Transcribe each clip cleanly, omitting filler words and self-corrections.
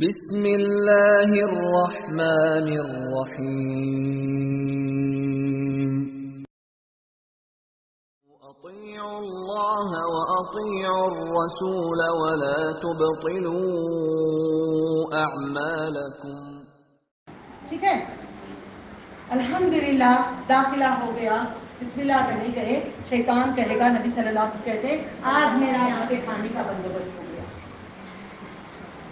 بسم اللہ الرحمن الرحیم اطیعوا اللہ واطیعوا الرسول ولا تبطلوا اعمالکم. ٹھیک ہے، الحمدللہ داخلہ ہو گیا. بسم اللہ کرنے گئے، شیطان کہے گا، نبی صلی اللہ علیہ وسلم کہتے ہیں آج میرا یہاں پہ کھانے کا بندوبست ہو گیا،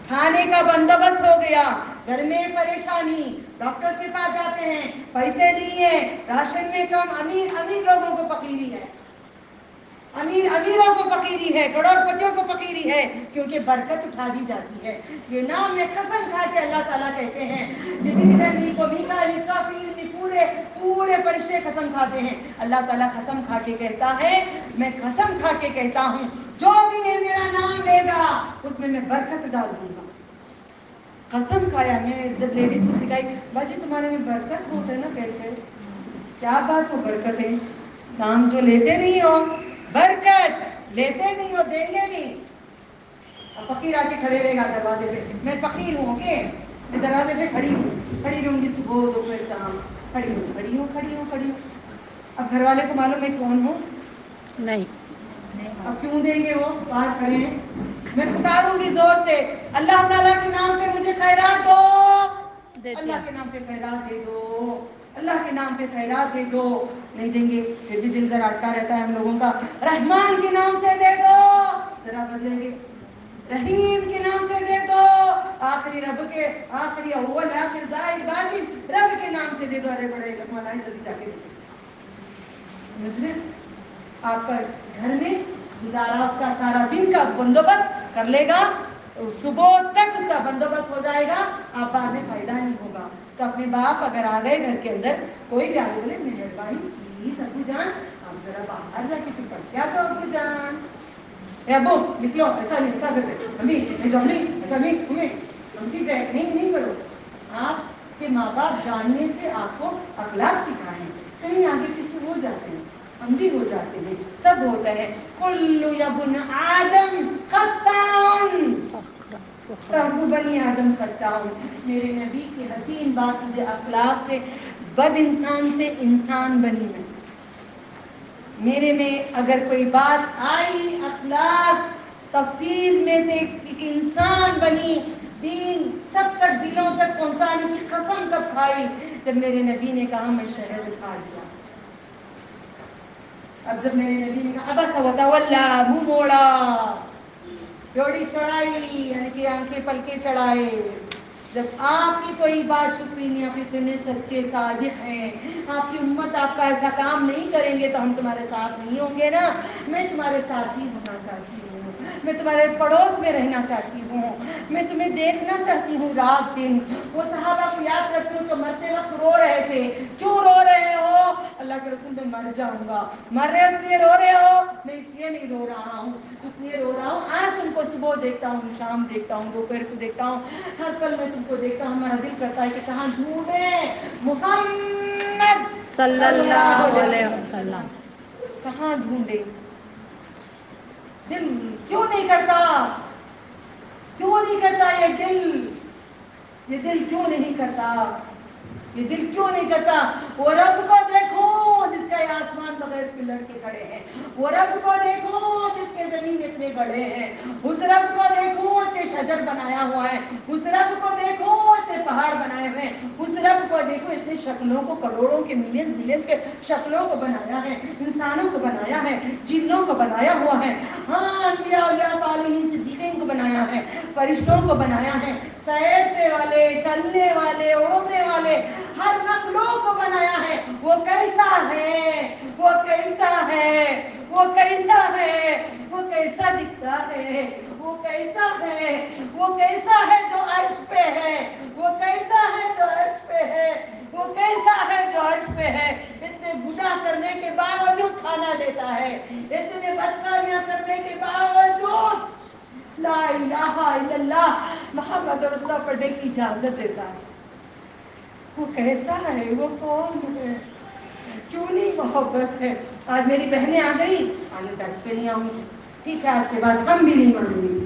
کھانے کا بندوبست ہو گیا. گھر میں پریشانی، ڈاکٹر کے پاس جاتے ہیں، پیسے نہیں ہے، راشن میں کم، امیر لوگوں کو فقیری ہے، امیروں کو فقیری ہے، کروڑ پتیوں کو فقیری ہے، کیونکہ برکت اٹھا دی جاتی ہے. یہ نام میں قسم کھا کے اللہ تعالیٰ کہتے ہیں، جبریل امین کو میکائیل اسرافیل نے پورے فرشتے قسم کھاتے ہیں. اللہ تعالیٰ قسم کھا کے کہتا ہے، میں قسم کھا کے کہتا ہوں جو بھی یہ میرا نام لے گا اس میں برکت ڈال دوں گا. قسم کھایا. میں جب لیڈیز کو سکھائی، باجی تمہارے میں برکت بہت ہے نا، کیسے کیا بات ہو برکت ہے؟ نام جو لیتے نہیں ہو، برکت لیتے نہیں ہو، دیں گے نہیں. اب فقیر آ کے کھڑے رہے گا دروازے پہ، میں فقیر ہوں، اوکے میں دروازے پہ کھڑی رہوں گی، صبح دوپہر شام کھڑی ہوں. اب گھر والے کو معلوم میں کون ہوں؟ نہیں. اب کیوں دیں گے؟ وہ باہر کھڑے ہیں. میں پکاروں گی زور سے، اللہ تعالیٰ کے نام پہ مجھے خیرات دو، اللہ کے نام پہ خیرات دے دو، اللہ کے نام پہ خیرات دے دو. نہیں دیں گے، پھر بھی دل ذرا اٹکا رہتا ہے ہم لوگوں کا. رحمان کے نام سے دے دو، ذرا بدلیں گے. رحیم کے نام سے دے دو، آخری رب کے، آخری اول آخر ظاہر باطن رب کے نام سے دے دو. ارے بڑے مولانا جلدی جا کے دے دو. سمجھ رہے؟ آپ کا گھر میں گزارا اس کا سارا دن کا بندوبست کر لے گا، صبح تک اس کا بندوبست ہو جائے گا، آپ بعد میں فائدہ نہیں ہوگا. تو اپنے باپ اگر آ گئے گھر کے اندر، کوئی بھی آگے بولے مہربانی پلیز ابو جان آپ ذرا باہر جا کے پڑھ کیا تو ابو جان، اے ابو نکلو، ایسا نہیں، ایسا کرتے امی میں جاؤں نہیں، ایسا نہیں تمہیں نہیں کرو. آپ کے ماں باپ جاننے سے آپ کو اخلاق سکھائیں، کہیں آگے پیچھے ہو جاتے ہیں، ہم بھی ہو جاتے ہیں، سب ہوتا ہے. کل ابن آدم خطاؤن، سب بنی آدم خطاؤن. میرے نبی کی حسین بات مجھے اخلاق سے، بد انسان سے انسان بنی میں. میرے میں اگر کوئی بات آئی اخلاق تفسیر میں سے، ایک انسان بنی، دین سب تک دلوں تک پہنچانے کی قسم کب کھائی؟ جب میرے نبی نے کہا میں شہد کھا لیا. اب جب میرے نبی نے کہا بس ہوتا واللہ، منہ موڑا، ڈوڑی چڑھائی، یعنی کہ آنکھیں پلکے چڑھائے. جب آپ کی کوئی بات چھپی نہیں، آپ اتنے سچے صادق ہیں، آپ کی امت آپ کا ایسا کام نہیں کریں گے تو ہم تمہارے ساتھ نہیں ہوں گے نا. میں تمہارے ساتھ ہی ہونا چاہتی ہوں، میں تمہارے پڑوس میں رہنا چاہتی ہوں، میں تمہیں دیکھنا چاہتی ہوں رات دن. وہ صحابہ کو یاد کرتی ہوں تو مرتے وقت رو رہے تھے. کیوں رو رہے ہو؟ اللہ کے رسول میں مر جاؤں گا. مر رہے اس لیے رو رہے ہو؟ میں اس لیے نہیں رو رہا ہوں، اس لیے رو رہا ہوں آج تم کو صبح دیکھتا ہوں، شام دیکھتا ہوں، دوپہر کو دیکھتا ہوں، ہر پل میں تم کو دیکھتا ہوں. ہمارا دل کرتا ہے کہ کہاں ڈھونڈے محمد صلی اللہ علیہ وسلم. کہاں ڈھونڈے؟ دل کیوں نہیں کرتا؟ کیوں نہیں کرتا یہ دل کیوں نہیں کرتا؟ یہ دل کیوں نہیں کرتا؟ وہ رب کو دیکھو جس کا آسمان بغیر پلر کے کھڑے ہیں، وہ رب کو دیکھو جس کے زمین اتنے بڑے ہیں، اس رب کو دیکھو اتنے شجر بنایا ہوا ہے، اس رب کو دیکھو اتنے پہاڑ بنائے ہوئے ہیں، اس رب کو دیکھو اتنے شکلوں کو، کروڑوں کے ملینز کے شکلوں کو بنایا ہے، انسانوں کو بنایا ہے، جنوں کو بنایا ہوا ہے، ہاں انبیاء اولیاء صالحین صدیقین کو بنایا ہے، فرشتوں کو بنایا ہے، تیرنے والے، چلنے والے، اڑنے والے، ہر مخلوق کو بنایا ہے. وہ کیسا ہے؟ وہ کیسا ہے؟ وہ کیسا ہے؟ وہ کیسا دکھتا ہے؟ وہ کیسا ہے؟ وہ کیسا ہے جو عرش پہ ہے؟ وہ کیسا ہے جو عرش پہ ہے؟ وہ کیسا ہے جو عرش پہ ہے؟ اتنے گناہ کرنے کے باوجود کھانا دیتا ہے، اتنے بدکاریاں کرنے کے باوجود لا الہ الا اللہ محمد رسول اللہ پڑھنے کی اجازت دیتا ہے. وہ کیسا ہے؟ وہ کون ہے؟ کیوں نہیں محبت ہے؟ آج میری بہنیں آ گئی، آنے درس پہ نہیں آؤں گی، ٹھیک ہے آج کے بعد ہم بھی نہیں مانیں گے.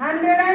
100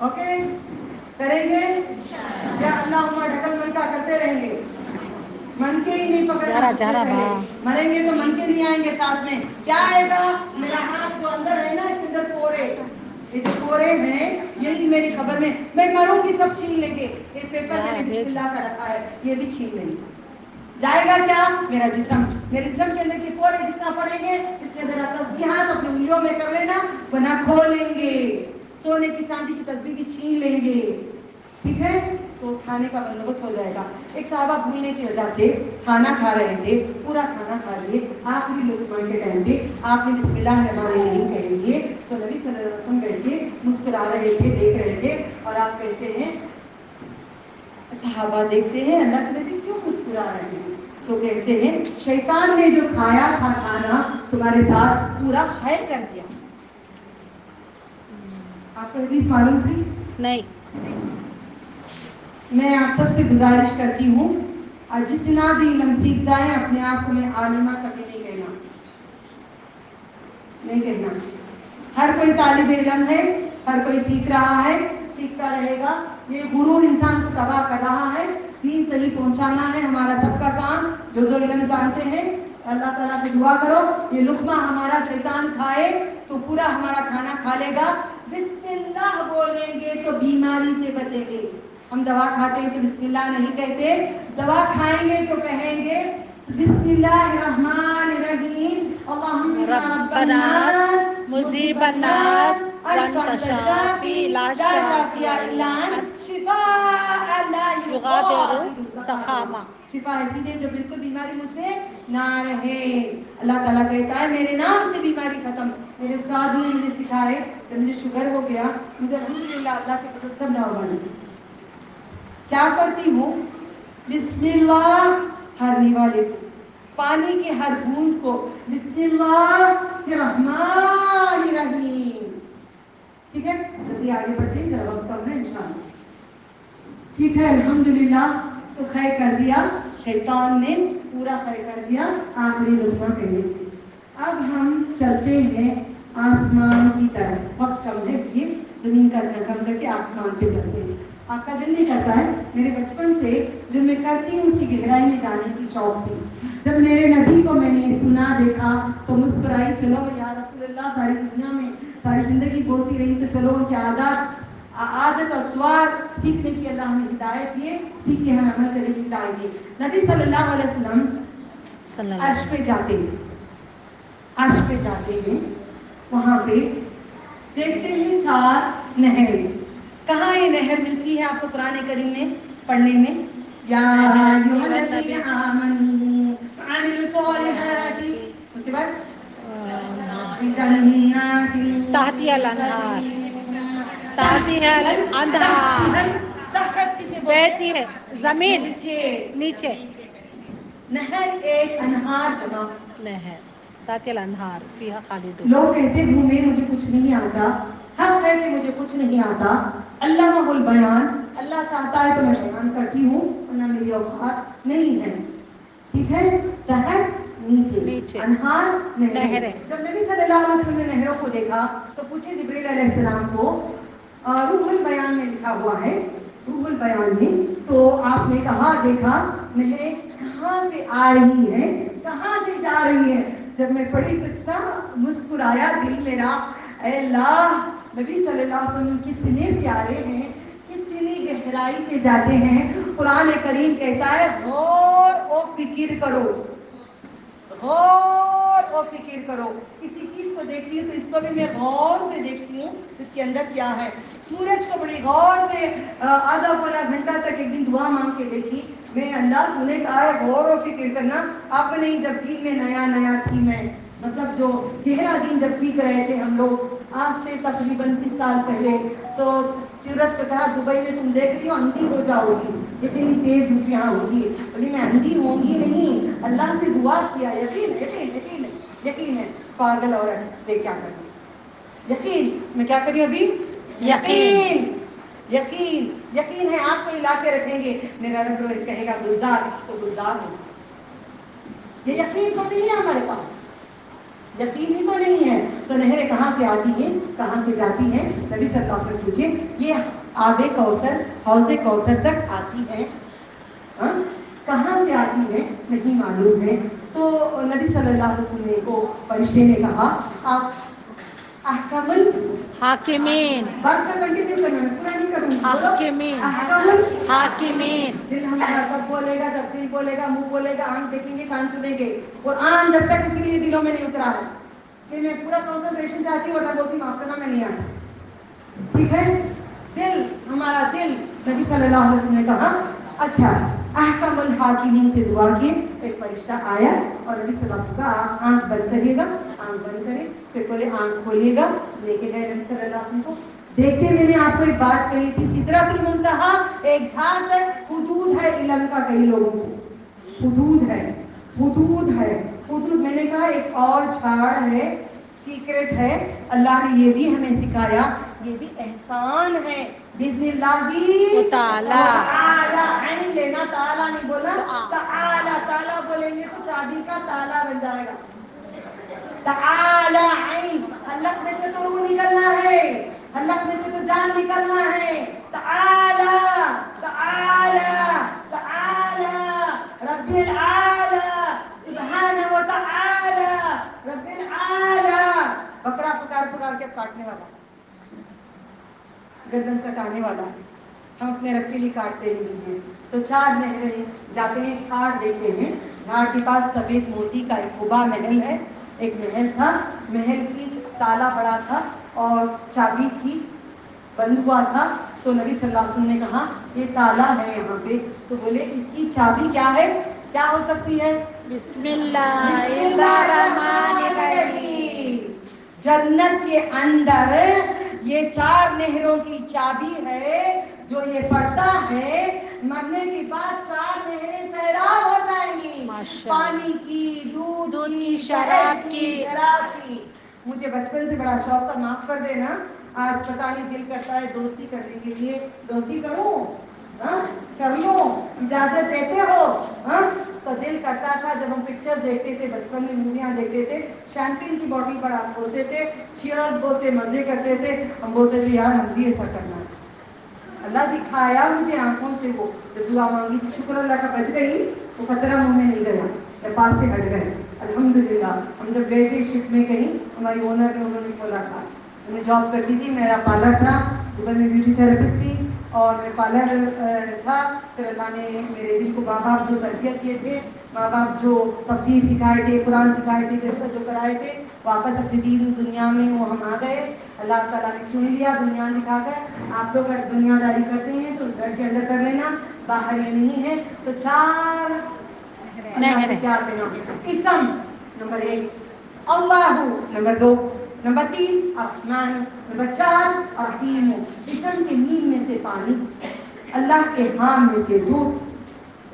اوکے کریں گے کیا اللہ ڈھکل من کا کرتے رہیں گے من کے ہی نہیں پکڑنا جا رہا پہلے مریں گے تو من کے نہیں آئیں گے ساتھ میں کیا آئے گا میرا ہاتھ جو اندر ہے نا اس کے اندر پورے یہ جو پورے ہیں یہی میری خبر میں مروں گی سب چھین لیں گے ایک پیپر میں نے بسم اللہ کا رکھا ہے یہ بھی چھین لیں گے جائے گا کیا میرا جسم میرے جسم کے اندر کے پورے جتنا پڑیں گے اس کے اندر تسبیحات اپنی انگلیوں میں کر لینا ورنہ کھول لیں گے سونے کی چاندی کی تسبیح بھی چھین لیں گے ٹھیک ہے تو کھانے کا بندوبست ہو جائے گا ایک صحابہ بھولنے کی وجہ سے کھانا کھا رہے تھے پورا کھانا کھا لیے آخری لقمہ کے ٹائم پہ آپ نے بسم اللہ الرحمن الرحیم کہہ لیے تو نبی صلی اللہ علیہ وسلم بیٹھ کے مسکرا رہے تھے دیکھ رہے تھے اور آپ کہتے ہیں صحابہ دیکھتے ہیں اللہ کے نبی کیوں مسکرا رہے ہیں تو کہتے ہیں شیطان نے جو کھایا تھا کھانا تمہارے ساتھ پورا خیر کر دیا آپ کو حدیث معلوم تھی نہیں میں آپ سب سے گزارش کرتی ہوں جتنا بھی علم سیکھ جائیں اپنے آپ کو میں عالمہ کبھی نہیں کہنا ہر کوئی طالب علم ہے ہر کوئی سیکھ رہا ہے سیکھتا رہے گا یہ غرور انسان کو تباہ کر رہا ہے دین صحیح پہنچانا ہے ہمارا سب کا کام جو علم جانتے ہیں اللہ تعالیٰ سے دعا کرو یہ لقمہ ہمارا شیطان کھائے تو پورا ہمارا کھانا کھا لے گا بسم اللہ بولیں گے تو بیماری سے بچیں گے ہم دوا کھاتے ہیں تو بسم اللہ نہیں کہتے دوا کھائیں گے تو کہیں گے بسم اللہ الرحمن الرحیم اللہم رب الناس مذہب الناس انت شافی لا شافی الا انت شفاء لا یغادر یغادر سقاما شفا ایسی دے جو بالکل بیماری مجھ میں نہ رہے اللہ تعالیٰ کہتا ہے میرے نام سے بیماری ختم میرے استاد نے مجھے سکھائے جب مجھے شوگر ہو گیا مجھے الحمدللہ اللہ کے فضل سب نارمل کیا کرتی ہوں بسم اللہ ہر نیوالے کو پانی کے ہر بوند کو بسم اللہ الرحمن الرحیم ٹھیک ہے جلدی آگے بڑھتے ہیں ذرا وقت کم ہے انشاءاللہ ٹھیک ہے الحمدللہ تو خیر کر دیا شیطان نے پورا خیر کر دیا آخری لقمہ کہنے سے اب ہم چلتے ہیں آسمان کی طرف وقت کم ہے یہ زمین کا کم کر کے آسمان پہ چلتے ہیں آپ کا دل نہیں کرتا ہے میرے بچپن سے جو میں کرتی ہوں اس کی گہرائی میں جانے کی شوق تھی جب میرے نبی کو میں نے سنا دیکھا تو مسکرائی چلو یا رسول اللہ ساری دنیا میں ساری زندگی بولتی رہی تو چلو ان کی عادت اور دوار سیکھنے کی اللہ ہمیں ہدایت دیے سیکھ کے ہمیں عمل کرنے کی ہدایت دیے نبی صلی اللہ علیہ وسلم عرش پہ جاتے ہیں عرش پہ جاتے ہیں وہاں پہ دیکھتے ہیں 4 نہریں کہاں یہ نہر ملتی ہے آپ کو قرآن کریم میں پڑھنے میں یا ایھا الذین آمنوا وعملوا الصالحات اس کے بعد جنات تحتی الانہار تحتی الانہار بہتی ہے زمین نیچے نہر ایک انہار جمع نہر تحتی الانہار فیہا خالدون لوگ کہتے گھومے مجھے کچھ نہیں آتا حق ہے کہ مجھے کچھ نہیں آتا علامہ البیان اللہ چاہتا ہے تو میں بیان کرتی ہوں ورنہ میری اوقات نہیں ہے ٹھیک ہے تحت نیچے انہار نہریں جب نبی صلی اللہ علیہ وسلم نے نہروں کو دیکھا تو پوچھے جبریل علیہ السلام کو روح البیان میں لکھا ہوا ہے روح البیان میں تو آپ نے کہا دیکھا نہریں کہاں سے آ رہی ہے کہاں سے جا رہی ہے جب میں پڑھی تو اتنا مسکرایا دل میرا اے اللہ نبی صلی اللہ علیہ وسلم کتنے پیارے ہیں کتنی گہرائی سے جاتے ہیں قرآن کریم کہتا ہے غور و فکر کرو غور و فکر کرو کسی چیز کو دیکھتی ہوں تو اس کو بھی میں غور سے دیکھتی ہوں اس کے اندر کیا ہے سورج کو بڑی غور سے آدھا پونا گھنٹہ تک ایک دن دعا مانگ کے دیکھی میں اللہ تو نے کہا ہے غور و فکر کرنا اب نہیں جب دین میں نیا تھی میں مطلب جو گہرا دین جب سیکھ رہے تھے ہم لوگ آج سے تقریباً 30 سال پہلے تو سورج کو کہا دبئی میں تم دیکھ رہی ہو اندھی ہو جاؤ گی اتنی تیز دھوپ یہاں ہوگی بولی میں اندھی ہوں گی نہیں اللہ سے دعا کیا یقین ہے پاگل عورت دیکھ کیا کر یقین میں کیا کری ابھی یقین ہے آپ کو ہلا کے رکھیں گے میرا رب کہے گا گلزار تو گلزار ہو یہ یقین تو نہیں ہے ہمارے پاس یقین ہی تو نہیں ہے تو نہریں کہاں سے آتی ہیں کہاں سے جاتی ہیں؟ نبی صلی اللہ علیہ وسلم پوچھے یہ آب کوثر حوض کوثر تک آتی ہے ہاں کہاں سے آتی ہے نہیں معلوم ہے. تو نبی صلی اللہ علیہ وسلم کو فرشتے نے کہا آپ احکم حاکمین بات کا کنٹینیو کرنا ہے پورا نہیں کروں گی. حاکمین احکم حاکمین. دل ہمارا سب بولے گا جب دل بولے گا منہ بولے گا آنکھ دیکھیں گے کان سنیں گے قرآن جب تک کسی کے لیے دلوں میں نہیں اترا ہے کہ میں پورا کنسنٹریشن چاہتی ہوں ورنہ بولتی معاف کرنا میں نہیں آیا. ٹھیک ہے دل ہمارا دل نبی صلی اللہ علیہ وسلم نے کہا اچھا احکم الحاکمین سے دعا کی ایک فرشتہ آیا اور نبی صلی اللہ علیہ وسلم کا آپ آنکھ بند کریے گا آنکھ بند کرے پھر بولے آنکھ کھولیے گا لے کے گئے نبی صلی اللہ علیہ وسلم کو. دیکھتے میں نے آپ کو ایک بات کہی تھی سدرۃ المنتہا ایک جھاڑ تک حدود ہے علم کا کئی لوگوں کو حدود ہے حدود میں نے کہا ایک اور جھاڑ ہے سیکرٹ ہے اللہ نے یہ بھی ہمیں سکھایا یہ بھی احسان ہے بسم اللہ تعالی عین لینا تعالی نہیں بولا تعالی تعالی بولیں گے تو چابی کا تالا بن جائے گا. تعالی عین اللہ میں سے تو روح نکلنا ہے اللہ میں سے تو جان نکلنا ہے. تعالی تعالی تعالی رب العالی سبحانہ و تعالی رب العالی. بکرا پکار کے کاٹنے والا گردن کٹانے والا ہم اپنے رب کے لیے کاٹتے نہیں ہیں. تو 4 نہریں جاتے ہیں جھاڑ دیکھتے ہیں جھاڑ کے پاس سفید موتی کا ایک قبا محل ہے. ایک محل تھا محل کی تالا بڑا تھا اور چابی تھی بند ہوا تھا. تو نبی صلی اللہ علیہ وسلم نے کہا یہ تالا ہے یہاں پہ تو بولے اس کی چابی کیا ہے کیا ہو سکتی ہے؟ بسم اللہ الرحمن الرحیم. جنت کے اندر یہ 4 نہروں کی چابی ہے جو یہ پڑھتا ہے مرنے کے بعد 4 نہریں سیراب ہو جائیں گی پانی کی دودھ کی شراب کی. مجھے بچپن سے بڑا شوق تھا معاف کر دینا آج پتہ نہیں دل کرتا ہے دوستی کرنے کے لیے دوستی کروں کر لو اجازت دیتے ہو تو دل کرتا تھا جب ہم پکچر دیکھتے تھے بچپن میں موویاں دیکھتے تھے شیمپین کی باٹل پر آپ بولتے تھے چیئرز بولتے مزے کرتے تھے ہم بولتے تھے یار ہم بھی ایسا کرنا ہے. اللہ دکھایا مجھے آنکھوں سے وہ جب دعا مانگی تو شکر اللہ کا بچ گئی وہ خطرہ منہ میں نہیں گیا یا پاس سے ہٹ گئے. الحمدللہ ہم جب گئے تھے شپ میں کہیں ہماری اونر نے انہوں نے کھولا تھا میں جاب کرتی تھی میرا پارلر تھا دبئی میں بیوٹی تھراپسٹ تھی اور میں پارلر تھا. پھر اللہ نے میرے دل کو ماں باپ جو تربیت کیے تھے ماں باپ جو تفسیر سکھائے تھے قرآن سکھائے تھے جو کرائے تھے واپس اپنی دین دنیا میں وہ ہم آ گئے. اللہ تعالیٰ نے چن لیا دنیا دکھا کر آپ لوگ اگر دنیا داری کرتے ہیں تو گھر کے اندر کر لینا باہر یہ نہیں ہے. تو 4 کیا دینا اسم نمبر 1 اللہ نمبر 2 نمبر 3 الرحمن نمبر 4 الرحیم. اسم کے میم میں سے پانی اللہ کے حام میں سے دودھ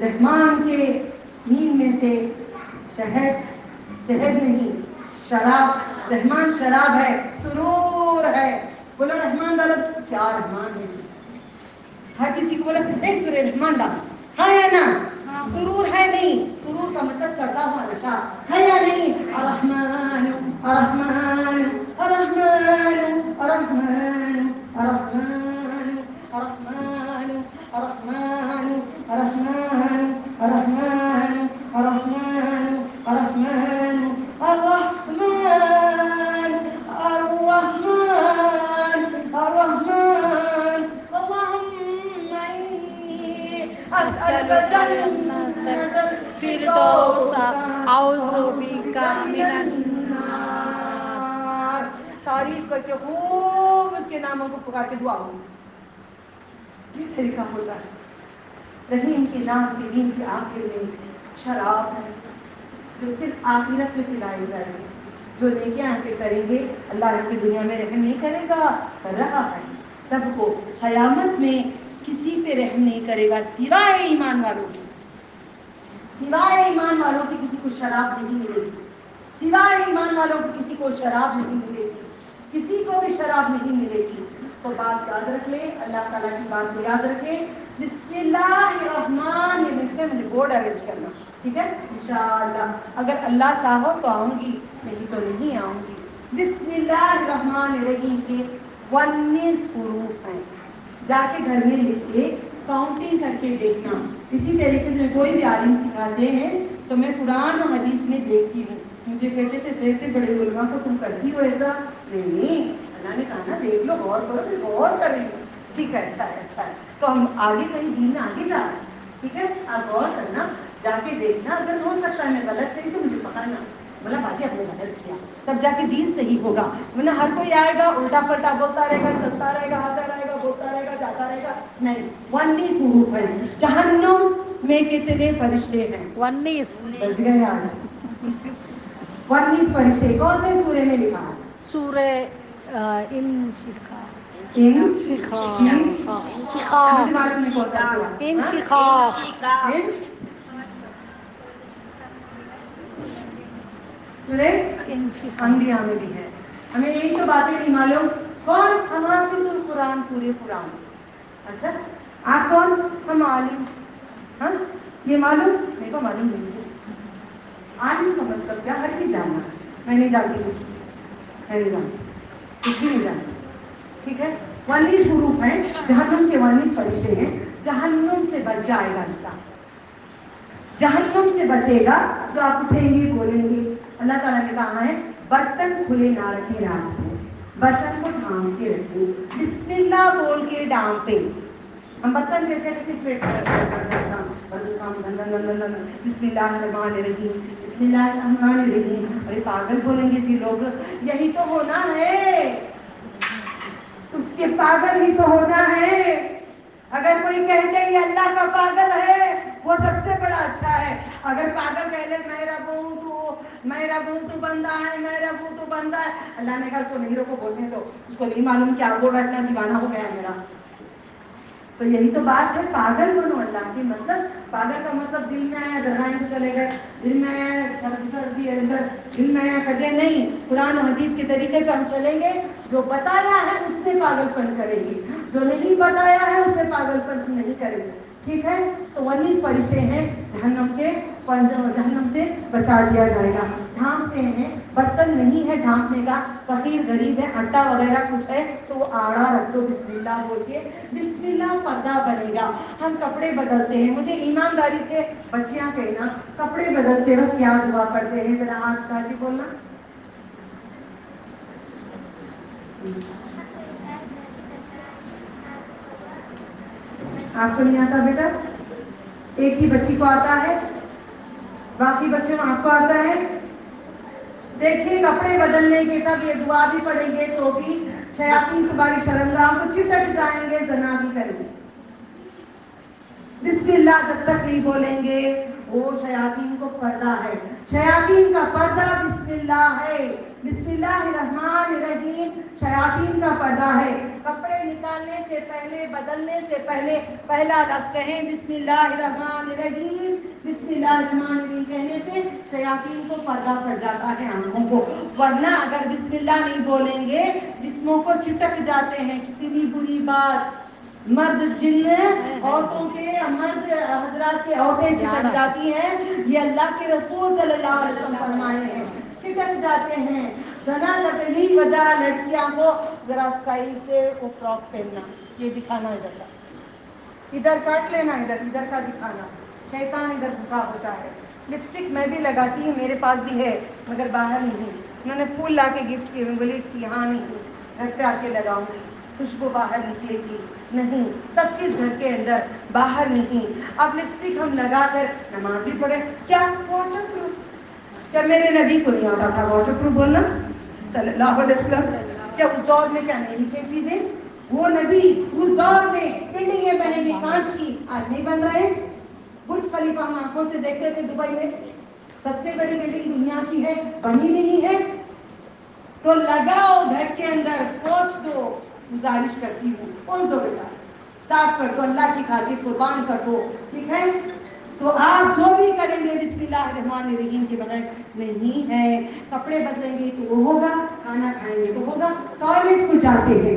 رحمان کے میم میں سے شہد نہیں شراب رحمان شراب ہے سرور ہے. بولو رحمان ڈالو کیا رحمان ہے جی ہر کسی کو بولا ایک سورہ رحمان ڈالو ہاں یا نا سرور ہے نہیں سرور کا مطلب چڑھتا ہوا نشہ ہے یا نہیں. الرحمن الرحمن الرحمن الرحمن الرحمن الرحمن الرحمن الرحمن الرحمن الرحمن الرحمن الرحمن الرحمن الرحمن اللهم إني أسألك الجنة الفردوس اعوذ بک من النار. تعریف کر کے خوب اس کے ناموں کو پکار کے دعا ہو یہ طریقہ ہوتا ہے. رحیم کے نام کے نیم کے آخر میں شراب ہے جو صرف آخرت میں پلائی جائے گی. جو نیکیاں ہم پہ کریں گے اللہ ہم کی دنیا میں رحم نہیں کرے گا کر رہا ہے سب کو قیامت میں کسی پہ رحم نہیں کرے گا سوائے ایمان والوں کی کسی کو شراب نہیں ملے گی سوائے ایمان والوں کی کسی کو شراب نہیں ملے گی کسی کو بھی شراب نہیں ملے گی. تو بات یاد رکھ لے, اللہ تعالیٰ کی بات کو یاد رکھے. بسم اللہ الرحمن, یہ نیکسٹ ٹائم مجھے بورڈ ارینج کرنا, ٹھیک ہے انشاءاللہ. اگر اللہ چاہو تو آؤں گی, نہیں تو نہیں آؤں گی. بسم اللہ الرحمن الرحیم کے 19 حروف ہیں. جا کے گھر میں لکھ کے کاؤنٹنگ کر کے دیکھنا. اسی طریقے سے کوئی بھی عالم سکھاتے ہیں تو میں قرآن اور حدیث میں دیکھتی ہوں. مجھے کہتے تھے دیکھتے بڑے علماء کو تم کرتی ہو ایسا. نہیں, اللہ نے کہا نا دیکھ لو, غور کرو, پھر غور کریں گے. ٹھیک ہے, اچھا ہے, اچھا ہے. تو ہم آگے کہیں دین میں آگے جا رہے ہیں, ٹھیک ہے. آپ غور کرنا, جا کے دیکھنا, اگر ہو سکتا ہے میں غلط کری تو مجھے پکڑنا, بولا باجی آپ نے غلط کیا, تب جا کے دین صحیح ہوگا. ورنہ ہر کوئی آئے گا الٹا پلٹا بولتا رہے گا, چلتا رہے گا, آتا رہے گا, بولتا رہے گا, جاتا رہے گا. نہیں, 19 حروف ہے. جہنم میں کتنے فرشتے ہیں؟ 19 بچ گئے آج. 19 فرشتے کون سے سورے میں لکھا ہے؟ سورہ انشقاق انشقاق. مجھے معلوم نہیں کون سا سورہ. انشقاق سورہ انشقاق انبیاء میں بھی ہے. ہمیں یہی تو باتیں نہیں معلوم. کون؟ ہم حافظ القرآن, پورے قرآن. اچھا, آپ کون؟ ہم عالم. ہاں, یہ معلوم نہیں کو معلوم نہیں مجھے. عالم کا مطلب کیا؟ ہر چیز جاننا. میں نہیں جانتی کچھ, میں نہیں جانتی کچھ بھی نہیں جانتی, ٹھیک ہے. 19 حروف ہیں. جہنم کے 19 فرشتے ہیں. جہنم سے بچ جائے گا انسان, جہنم سے بچے گا جو آپ اٹھیں گے بولیں گے. اللہ تعالیٰ نے کہا ہے برتن کھلے نہ رکھے رات کو, برتن کو ڈھانپ کے رکھیں. بسم اللہ بول کے ڈھانپے. ہم برتن کیسے رکھتے؟ بسم اللہ الرحمن الرحیم, بسم اللہ الرحمن الرحیم. ارے پاگل بولیں گے جی لوگ, یہی تو ہونا ہے, اس کے پاگل ہی تو ہونا ہے. اگر کوئی کہہ دے یہ اللہ کا پاگل ہے وہ سب سے بڑا اچھا ہے. اگر پاگل کہہ دے میرا بون تو بندہ ہے, میرا بون تو بندہ ہے, اللہ نے کہا اس کو نہیں روکو بولنے دو, اس کو نہیں معلوم کیا بول رہا, اتنا دیوانہ ہو گیا میرا. تو یہی تو بات ہے, پاگل بنو اللہ کی. مطلب پاگل کا مطلب دل میں آیا درگاہیں کو چلے گئے, دل میں آیا سردی اندر, دل میں آیا کٹے نہیں. قرآن و حدیث کے طریقے پہ ہم چلیں گے, جو بتایا ہے اس میں پاگل پن کریں گے, جو نہیں بتایا ہے اس میں پاگل پن نہیں کریں گے, ٹھیک ہے. تو 19 فرشتے ہیں جہنم سے بچا دیا جائے گا. ڈھانپتے ہیں, برتن نہیں ہے ڈھانپنے کا, فقیر غریب ہے, آٹا وغیرہ کچھ ہے تو وہ آڑا رکھ دو بسم اللہ بول کے. بسم اللہ پردہ بنے گا. ہم کپڑے بدلتے ہیں, مجھے ایمانداری سے بچیاں کہنا کپڑے بدلتے وقت کیا دعا پڑھتے ہیں, ذرا ہاتھ اٹھا کے بولنا. آپ کو نہیں آتا بیٹا؟ ایک ہی بچی کو آتا ہے, باقی بچوں آپ کو آتا ہے. دیکھیے کپڑے بدلنے کے تب یہ دعا بھی پڑھیں گے تو بھی شیاطین تمہاری شرمگاہ کو چٹک جائیں گے, زنا بھی کریں گے. بسم اللہ جب تک نہیں بولیں گے وہ شیاطین کو پردہ ہے. شیاطین کا پردہ بسم اللہ ہے. بسم اللہ الرحمن الرحیم شیاطین کا پردہ ہے. کپڑے نکالنے سے پہلے, بدلنے سے پہلے پہلا لفظ کہیں بسم اللہ الرحمن الرحیم. بسم اللہ الرحمن الرحیم کہنے سے شیاطین کو پردہ پڑ جاتا ہے آنکھوں کو. ورنہ اگر بسم اللہ نہیں بولیں گے جسموں کو چٹک جاتے ہیں. کتنی بری بات, مرد جن عورتوں کے, مرد حضرات کی عورتیں چٹک جاتی ہیں, یہ اللہ کے رسول صلی اللہ علیہ وسلم فرمائے ہیں, چٹک جاتے ہیں. زنا کا پہلی وجہ لڑکیاں کو ذرا اسٹائل سے وہ فراک پہننا, یہ دکھانا ادھر کا, ادھر کاٹ لینا, ادھر کا دکھانا. شیطان ادھر گھسا ہوتا ہے. لپسٹک میں بھی لگاتی ہوں, میرے پاس بھی ہے مگر باہر نہیں. انہوں نے پھول لا کے گفٹ کیے, میں بولی یہاں نہیں, گھر پہ آ کے لگاؤں گی, خوشبو باہر نکلے گی. نہیں, سب چیز گھر کے اندر, باہر نہیں. اب لپسٹک ہم لگا کر نماز بھی پڑھے, کیا واٹر پروف, کیا میرے نبی کو نہیں آتا تھا واٹر پروف بولنا صلی اللہ علیہ وسلم؟ کیا اس دور میں کیا نہیں لکھے چیزیں؟ وہ نبی اس دور میں بلڈنگیں بنے گی کانچ کی, آج نہیں بن رہے. برج خلیفہ ہم آنکھوں سے دیکھتے تھے دبئی میں, سب سے بڑی بلڈنگ دنیا کی ہے, بنی نہیں ہے. تو لگاؤ گھر کے اندر, پوچھ دو, گزارش کرتی ہوں پوچھ دو بیٹا, صاف کر دو, اللہ کی خاطر قربان کر دو, ٹھیک ہے. تو آپ جو بھی کریں گے بسم اللہ الرحمن الرحیم کے بغیر نہیں ہے. کپڑے بدلیں گے تو وہ ہوگا, کھانا کھائیں گے تو ہوگا. ٹوائلٹ کو جاتے ہیں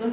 10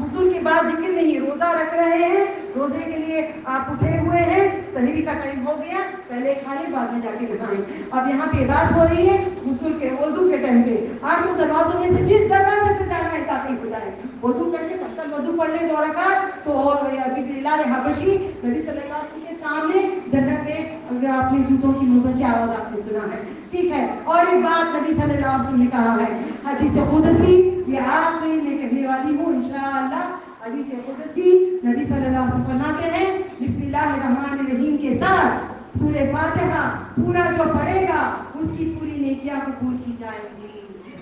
غسل کے بعد ذکر نہیں. روزہ رکھ رہے ہیں, روزے کے لیے آپ اٹھے ہوئے ہیں, سحری کا ٹائم ہو گیا, پہلے کھا لیں بعد میں جا کے نہائیں. اب یہاں پہ بات ہو رہی ہے غسل کے وضو کے ٹائم پہ. 8 دروازوں میں سے جس دروازے سے جانا ہے داخل ہو جائیں. وضو کر کے تب تک وضو پڑھ لیں 2 رکعت. تو ابھی بلال حبشی نبی صلی اللہ علیہ وسلم کے سامنے جنت میں, اگر آپ نے جوتوں کی موزوں کی آواز آپ نے سنا ہے, ٹھیک ہے. اور ایک بات نبی صلی اللہ علیہ وسلم نے کہا ہے, حدیث قدسی, یہ آخری میں کہنے والی ہوں انشاءاللہ. حدیث قدسی نبی صلی اللہ علیہ وسلم فرماتے ہیں بسم اللہ الرحمن الرحیم کے ساتھ سورہ فاتحہ پورا جو پڑھے گا اس کی پوری نیکیاں قبول کی جائیں گی.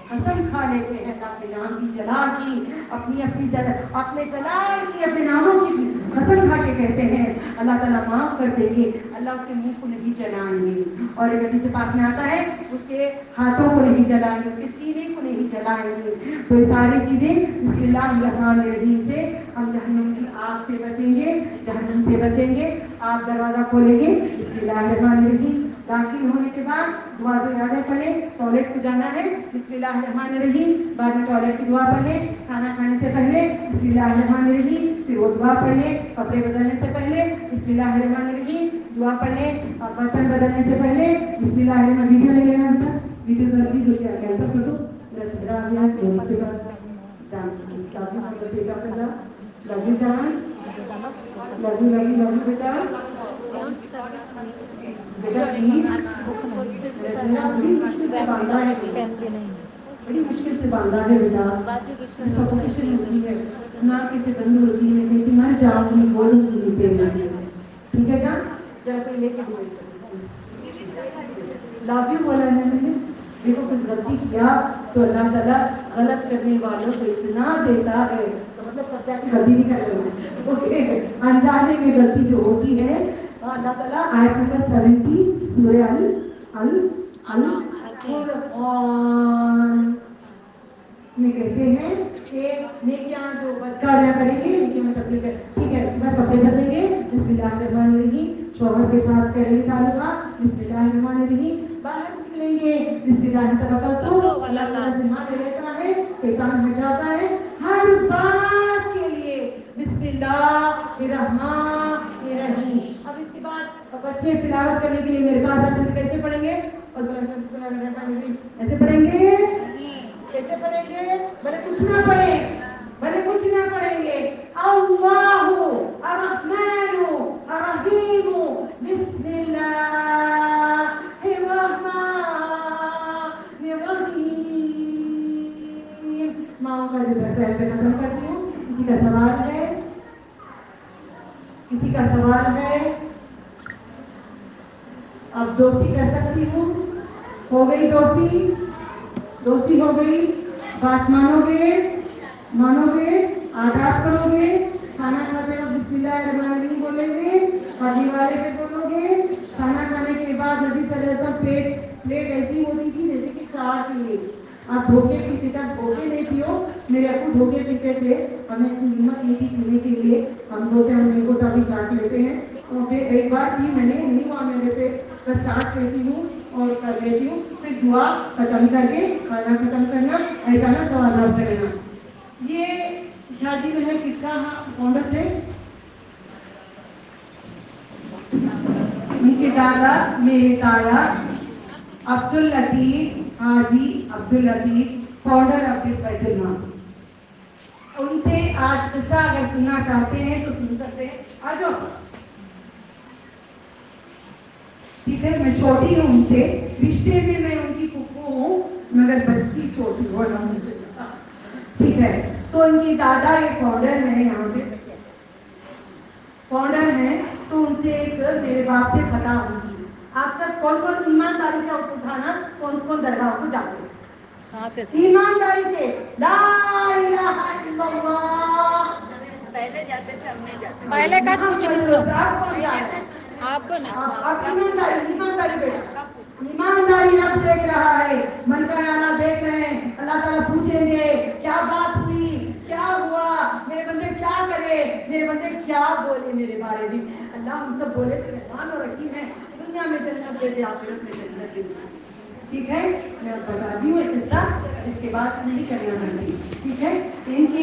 قسم کھا لیتے ہیں اللہ کے نام کی جلال کی, اپنے جلال کی, اپنے ناموں کی قسم کھا کے کہتے ہیں اللہ تعالیٰ معاف کر دیں گے, اللہ اس کے منہ کو نہیں جلائیں گے. اور ایک حدیث پاک میں آتا ہے اس کے ہاتھوں کو نہیں جلائیں گے, اس کے سینے کو نہیں جلائیں گے. تو یہ ساری چیزیں بسم اللہ الرحمن الرحیم سے ہم جہنم کی آگ سے بچیں گے, جہنم سے بچیں گے. آپ دروازہ کھولیں گے بسم اللہ الرحمن الرحیم. داخل ہونے کے بعد دعا جو یاد ہے پڑھیں. ٹوائلٹ کو جانا ہے بسم اللہ الرحمن الرحیم, بعد میں ٹوائلٹ کی دعا پڑھ لیں. کھانا کھانے سے پہلے بسم اللہ الرحمن الرحیم, پھر وہ دعا پڑھ لیں. کپڑے بدلنے سے پہلے بسم اللہ الرحمن الرحیم دعا پڑھ لیں. اور برتن بدلنے سے پہلے بسم اللہ الرحمن. ویڈیو لے لینا بیٹا, ویڈیو ضروری جو کیا کینسل کر دو, میرا چہرہ آ گیا. اس کے بعد جان کس کا بھی مدد دے گا پہلا لگی جان لگی بیٹا بیٹا پلیز. بڑی مشکل سے باندھا ہے, بڑی مشکل سے باندھا ہے بیٹا. سفوکیشن ہوتی ہے, ناک کیسے بند ہوتی ہے, کہتی مر جاؤں گی, بولوں گی نہیں پہ. ٹھیک ہے جان, جب تو لے کے لو یو بولا ہے میں نے. دیکھو کچھ غلطی کیا تو اللہ تعالیٰ غلط کرنے والوں کو اتنا دیتا ہے, تو مطلب سب کی غلطی نہیں کر رہے اوکے. انجانے میں غلطی جو ہوتی ہے اللہ تعالیٰ آیت نمبر 70 سورہ القرآن میں کہتے ہیں کہ نیکیاں جو بدکاریاں کریں گے نیکیوں میں تبدیل کر. ٹھیک ہے, اس کے بعد کپڑے بدلیں گے بسم اللہ الرحمن الرحیم. شوہر کے ساتھ کریں گے تعلقات بسم اللہ الرحمن الرحیم. باہر نکلیں گے بسم اللہ توکلت, اللہ تعالیٰ سے مان لیتا ہے, شیطان ہٹ جاتا ہے. ہر بات کے لیے بسم اللہ الرحمن الرحیم. اب اس کے بعد بچے تلاوت کرنے کے لیے میرے پاس آتے ہیں, کیسے پڑھیں گے؟ بسم اللہ الرحمن الرحیم ایسے پڑھیں گے, کیسے پڑھیں گے؟ بھلے کچھ نہ پڑھیں, بھلے کچھ نہ پڑھیں گے. اللہ الرحمن الرحیم بسم اللہ الرحمن الرحیم. ماں کا جو درد ہے ختم کرتی ہوں. کسی کا سوال ہے؟ کسی کا سوال ہے؟ اب دوستی کر سکتی ہوں. ہو گئی دوستی, دوستی ہو گئی. بات مانو گے, آداب کرو گے. کھانا کھاتے وقت بسم اللہ الرحمن الرحیم بولیں گے. شادی والے پہ بولو گے. کھانا کھانے کے بعد نبی صلی اللہ علیہ وسلم پلیٹ ایسی ہوتی تھی جیسے کہ 4 پیے. آپ دھوکے پیتے تھے, آپ دھوکے نہیں پیو. میرے ابو دھوکے پیتے تھے, ہمیں ہمت نہیں تھی پینے کے لیے. ہم بولتے ہم نہیں ہوتا بھی چاٹ لیتے ہیں. ایک بار پی میں نے, نہیں ہوا میرے سے, بس چاٹ لیتی ہوں اور کر لیتی ہوں. پھر دعا ختم کر کے کھانا ختم کرنا, ایسا نہ سوال کرنا. یہ شادی میں ہے کس کا فاؤنڈر تھے؟ ان کے دادا میرے تایا عبداللطیف حاجی عبداللطیف, فاؤنڈر آف دس بیت المال. ان سے آج قصہ اگر سننا چاہتے ہیں تو سن سکتے ہیں. آ جاؤ. ٹھیک ہے, میں چھوٹی ہوں ان سے, رشتے میں ان کی پھپھو ہوں, مگر بچی چھوٹی ہو رہا ہوں. ٹھیک ہے, تو ان کی دادا ایک فاؤنڈر ہے, یہاں پہ فاؤنڈر ہیں. تو ان سے ایک میرے باپ سے خطا ہوئی تھی. آپ سب کون کون ایمانداری سے اٹھانا, کون کون درگاہ کو جاتے ہیں ایمانداری سے؟ لا الہ الا اللہ. پہلے جاتے تھے, ہم نہیں جاتے. پہلے کا کچھ نہیں. آپ کون جا رہے ہیں؟ آپ کو نا آپ ایمانداری بیٹا, ایمانداری رب دیکھ رہا ہے, من کا اعلیٰ دیکھ رہے ہیں. اللہ تعالیٰ پوچھیں گے کیا بات ہوئی, کیا ہوا, میرے بندے کیا کرے, میرے بندے کیا بولے میرے بارے میں. اللہ ہم سب بولے تو رحمان اور رحیم ہے, دنیا میں جنت دے دے, آخرت میں جنت دے دے. ٹھیک ہے, میں بتا دی ہوں قصہ, اس کے بعد نہیں کرنا چاہتی. ٹھیک ہے, ان کی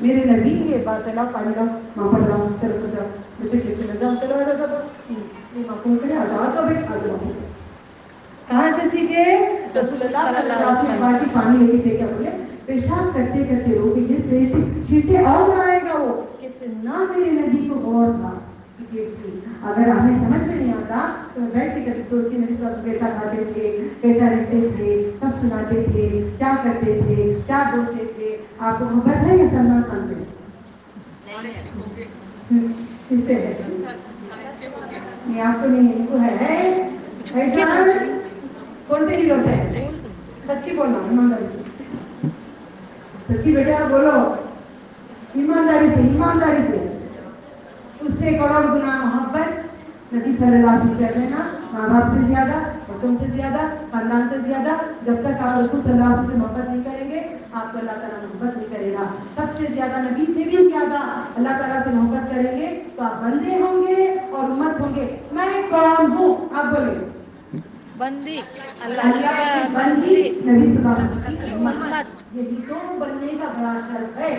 میرے نبی یہ بات ہے لاؤ پانی لاؤ ماں پڑھ رہا ہوں چلو سو جاؤ بچے کے چلے جاؤ چلو آ جاؤ یہ ماں کو کرے آ جاؤ بھائی آ جاؤ کہاں سے سیکھے رسول اللہ صلی اللہ علیہ وسلم باٹی پانی لے کے کیا بولے پیشاب کرتے کرتے رو کے گر رہے تھے چیٹے اور اڑائے گا وہ کتنا میرے نبی کو غور تھا. اگر ہمیں سمجھ میں نہیں آتا تو بیٹھ کے کبھی سوچی نبی صلی اللہ علیہ وسلم کیسا کھاتے تھے کیسا رہتے تھے کب سناتے تھے کیا کرتے تھے کیا بولتے تھے. آپ کو محبت ہے یا سلمان خان سے؟ کس سے ہے؟ نہیں آپ کو نہیں ان کو ہے جان کون سے ہیرو سے ہے؟ سچی بولنا ایمانداری سے سچی بیٹا بولو ایمانداری سے اس سے کروڑ گنا محبت نبی صلی اللہ علیہ وسلم کر لینا ماں باپ سے زیادہ بچوں سے زیادہ خاندان سے زیادہ. جب تک آپ رسول صلی اللہ علیہ وسلم سے محبت نہیں کریں گے آپ کو اللہ تعالیٰ محبت نہیں کرے گا. سب سے زیادہ نبی سے بھی زیادہ اللہ تعالیٰ سے محبت کریں گے تو آپ بندے ہوں گے اور امت ہوں گے. میں کون ہوں آپ بولیں؟ بندی اللہ کی بندی نبی صلی اللہ علیہ وسلم کی محمد. یہی تو بننے کا بڑا شرف ہے.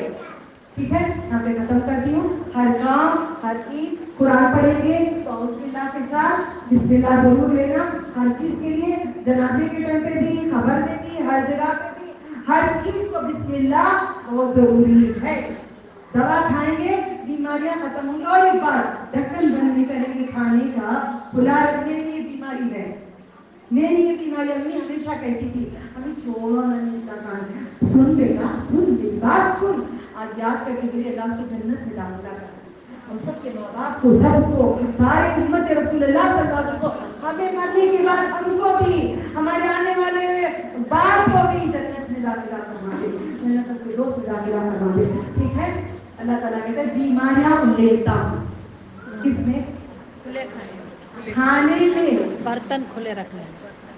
ٹھیک ہے یہاں پہ ختم کرتی ہوں. ہر کام ہر چیز قرآن پڑھیں گے تو اعوذ باللہ کے ساتھ بسم اللہ ضرور لینا. ہر چیز کے لیے جنازے کے ٹائم پہ بھی خبر میں بھی ہر جگہ پہ بھی ہر چیز کو بسم اللہ بہت ضروری ہے. دوا کھائیں گے بیماریاں ختم ہوں گی. اور ایک بات ڈھکن بند نہیں کریں گے کھانے کا کھلا رکھنے یہ بیماری ہے. میری یہ بیماری امی ہمیشہ کہتی تھی ہمیں چھوڑو نہیں کھانا. سن بیٹا سن میری بات سن. آج یاد کر کے میرے اللہ کو جنت میں داخلہ کر ہم سب کے ماں باپ کو سب کو سارے امت رسول اللہ صلی اللہ علیہ وسلم کو ہمیں مرنے کے بعد ہم کو بھی ہمارے آنے والے باپ کو بھی جنت میں داخلہ کروا دے جنت کے دوست داخلہ کروا دے. ٹھیک ہے اللہ تعالیٰ کہتے ہیں بیماریاں لیتا ہوں کس میں کھلے کھانے میں برتن کھلے رکھنے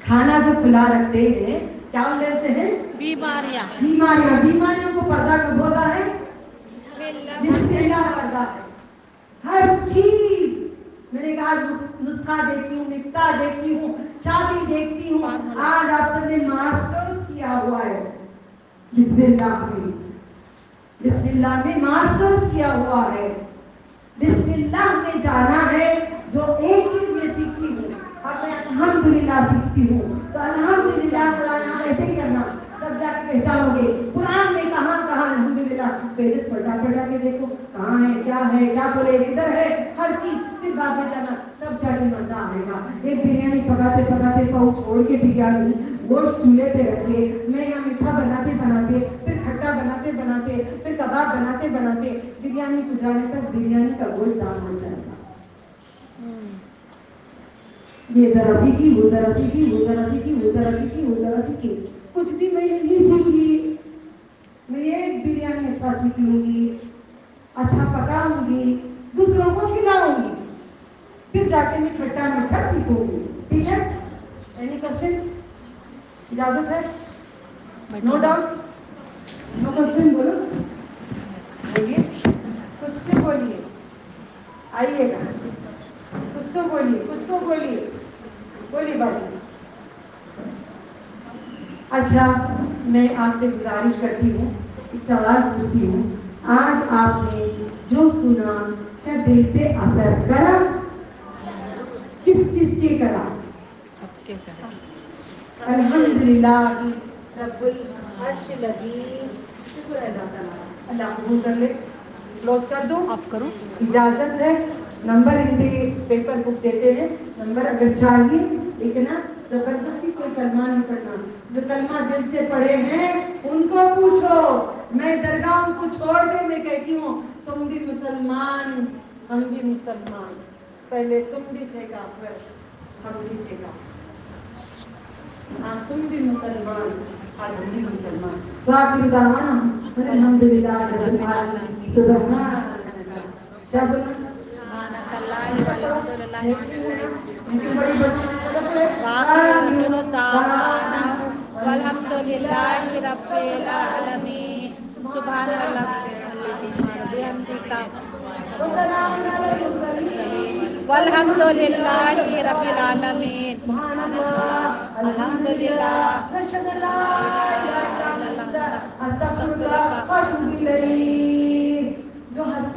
کھانا جو کھلا رکھتے ہیں کیا لیتے ہیں بیماریاں بیماریوں کو پردہ کب ہوتا ہے بسم اللہ پردہ ہے. ہر چیز میں نے کہا نسخہ دیکھتی ہوں مقدار دیکھتی ہوں چابی دیکھتی ہوں. آج آپ سب نے ماسٹرز کیا ہوا ہے بسم اللہ میں ماسٹرز کیا ہوا ہے. بسم اللہ میں جانا ہے. جو ایک چیز میں سیکھتی ہوں اب میں الحمدللہ سیکھتی ہوں تو الحمدللہ قرآن ایسے ہی کرنا تب جا کے پہچانو گے قرآن میں کہاں الحمدللہ پیجز پلٹا کے دیکھو کہاں ہے کیا بولے کدھر ہے ہر چیز پھر بعد میں جانا تب جا کے مزہ آئے گا. ایک بریانی پکاتے پاؤ چھوڑ کے بریانی گوشت چولہے پہ رکھے میں یہاں میٹھا بناتے پھر کھٹا بناتے پھر کباب بناتے بریانی کو جانے تک بریانی کا گوشت داغ ہو جائے گا. یہ ذرا سیکھی کچھ بھی میں نہیں سیکھی. میں ایک بریانی اچھا سیکھ لوں گی اچھا پکاؤں گی دوسروں کو کھلاؤں گی پھر جا کے میں کھٹا میٹھا سیکھوں گی. ٹھیک ہے اینی کوشچن اجازت ہے نو ڈاؤٹس نو کوشچن بولو بولیے کچھ تو بولیے آئیے گا کچھ تو بولیے باجی. اچھا میں آپ سے گزارش کرتی ہوں ایک سوال پوچھتی ہوں. آج آپ نے جو سنا کیا دل پہ اثر کرا کس کے کرا؟ سب کے کرا. الحمدللہ رب العرش العظیم. شکر ہے اللہ تعالیٰ. اللہ قبول کر لے. کلوز کر دوں آف کروں اجازت ہے. نمبر ہندی پیپر بک دیتے ہیں نمبر اگر چاہیے لکھنا زبردستی کوئی کلمہ نہیں پڑھنا. جو کلمہ دل سے پڑھے ہیں ان کو پوچھو. میں درگاہوں کو چھوڑ کے میں کہتی ہوں تم بھی مسلمان ہم بھی مسلمان. پہلے تم بھی تھے کافر ہم بھی تھے کافر. آج تم بھی مسلمان آج ہم بھی مسلمان. وآخر دعوانا الحمدللہ رب العالمین. سبحان کیا بولنا سبحانک اللہم والحمدللہ وآخر وآخر دعوانا والحمدللہ رب العالمین. سبحان اللہ بحمدک والحمدللہ رب العالمین. الحمدللہ نشهد ان لا اله الا انت استغفرك واتوب اليك.